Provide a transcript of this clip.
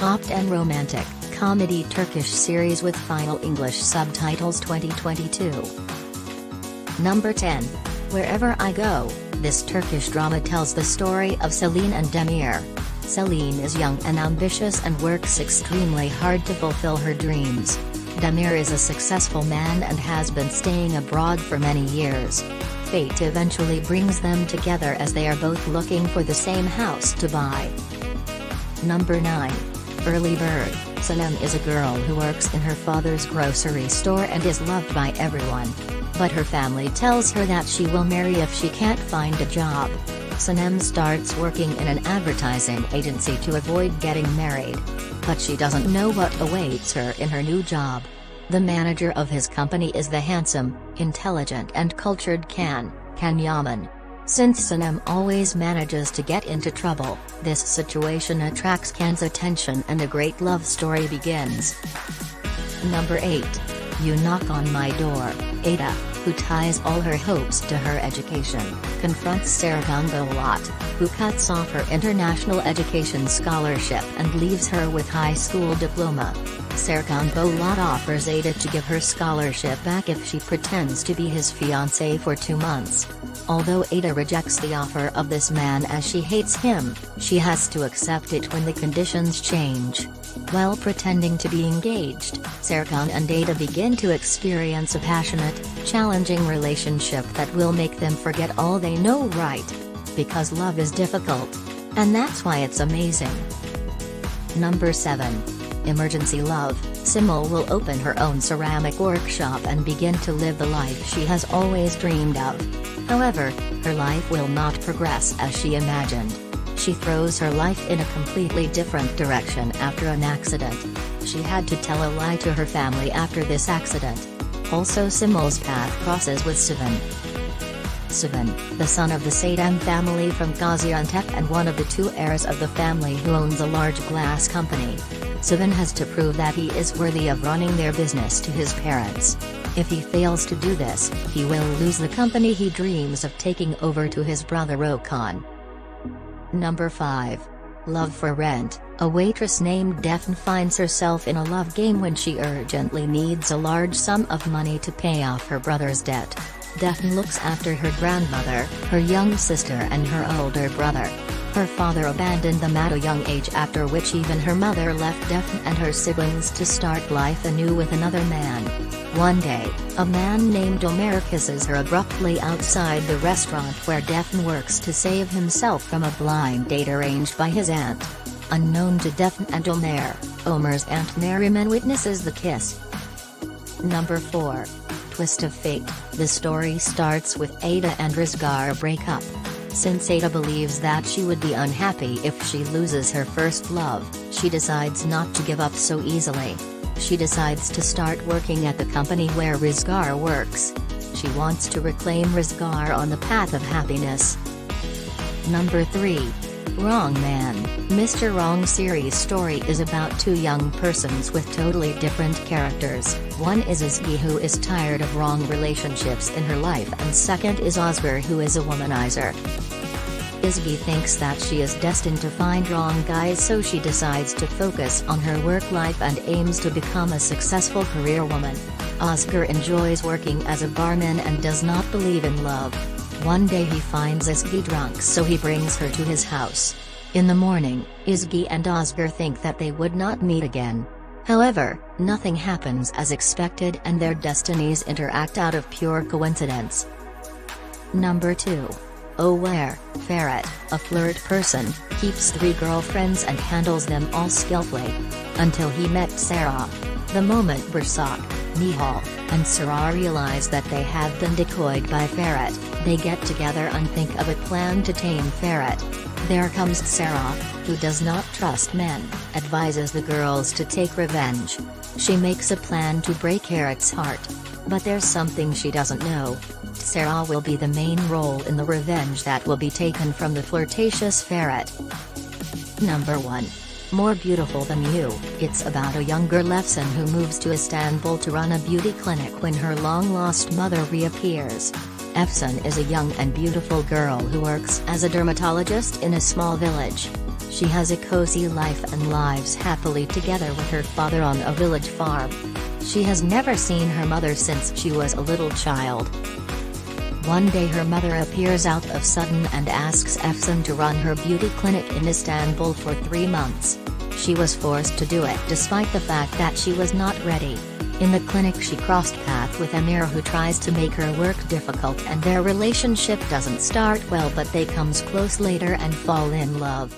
Top 10 Romantic Comedy Turkish Series with Final English Subtitles 2022. Number 10. Wherever I Go. This Turkish drama tells the story of Celine and Demir. Celine is young and ambitious and works extremely hard to fulfill her dreams. Demir is a successful man and has been staying abroad for many years. Fate eventually brings them together as they are both looking for the same house to buy. Number 9. Early Bird. Salem is a girl who works in her father's grocery store and is loved by everyone. But her family tells her that she will marry if she can't find a job. Sanem starts working in an advertising agency to avoid getting married. But she doesn't know what awaits her in her new job. The manager of his company is the handsome, intelligent and cultured Can Yaman. Since Sanem always manages to get into trouble, this situation attracts Can's attention and a great love story begins. Number 8. You Knock on My Door. Ada, who ties all her hopes to her education, confronts Serkan Bolat, who cuts off her international education scholarship and leaves her with high school diploma. Serkan Bolat offers Ada to give her scholarship back if she pretends to be his fiancée for 2 months. Although Ada rejects the offer of this man as she hates him, she has to accept it when the conditions change. While pretending to be engaged, Serkan and Ada begin to experience a passionate, challenging relationship that will make them forget all they know, right? Because love is difficult. And that's why it's amazing. Number 7. Emergency Love. Simul will open her own ceramic workshop and begin to live the life she has always dreamed of. However, her life will not progress as she imagined. She throws her life in a completely different direction after an accident. She had to tell a lie to her family after this accident. Also, Simul's path crosses with Sivan, the son of the Saddam family from Gaziantep and one of the 2 heirs of the family who owns a large glass company. Sivan has to prove that he is worthy of running their business to his parents. If he fails to do this, he will lose the company he dreams of taking over to his brother Okan. Number 5. Love for Rent. A waitress named Daphne finds herself in a love game when she urgently needs a large sum of money to pay off her brother's debt. Daphne looks after her grandmother, her young sister and her older brother. Her father abandoned them at a young age, after which even her mother left Daphne and her siblings to start life anew with another man. One day, a man named Omer kisses her abruptly outside the restaurant where Daphne works to save himself from a blind date arranged by his aunt. Unknown to Daphne and Omer, Omer's aunt Nariman witnesses the kiss. Number 4. Twist of Fate. The story starts with Ada and Rizgar break up. Since Ada believes that she would be unhappy if she loses her first love, she decides not to give up so easily. She decides to start working at the company where Rizgar works. She wants to reclaim Rizgar on the path of happiness. Number 3. Wrong Man. Mr. Wrong series story is about 2 young persons with totally different characters. One is Izgi, who is tired of wrong relationships in her life, and second is Oscar, who is a womanizer. Izgi thinks that she is destined to find wrong guys, so she decides to focus on her work life and aims to become a successful career woman. Oscar enjoys working as a barman and does not believe in love. One day he finds Izgi drunk, so he brings her to his house. In the morning, Izgi and Oscar think that they would not meet again. However, nothing happens as expected and their destinies interact out of pure coincidence. Number 2. Oh Where, Ferret, a flirt person, keeps 3 girlfriends and handles them all skillfully. Until he met Sarah. The moment Bursak, Nihal, and Sarah realize that they have been decoyed by Ferret, they get together and think of a plan to tame Ferret. There comes Sarah, who does not trust men, advises the girls to take revenge. She makes a plan to break Ferret's heart. But there's something she doesn't know. Sarah will be the main role in the revenge that will be taken from the flirtatious Ferret. Number 1. More Beautiful Than You. It's about a young girl Efsun who moves to Istanbul to run a beauty clinic when her long-lost mother reappears. Efsun is a young and beautiful girl who works as a dermatologist in a small village. She has a cozy life and lives happily together with her father on a village farm. She has never seen her mother since she was a little child. One day her mother appears out of sudden and asks Efsun to run her beauty clinic in Istanbul for 3 months. She was forced to do it despite the fact that she was not ready. In the clinic she crossed path with Amir, who tries to make her work difficult, and their relationship doesn't start well, but they comes close later and fall in love.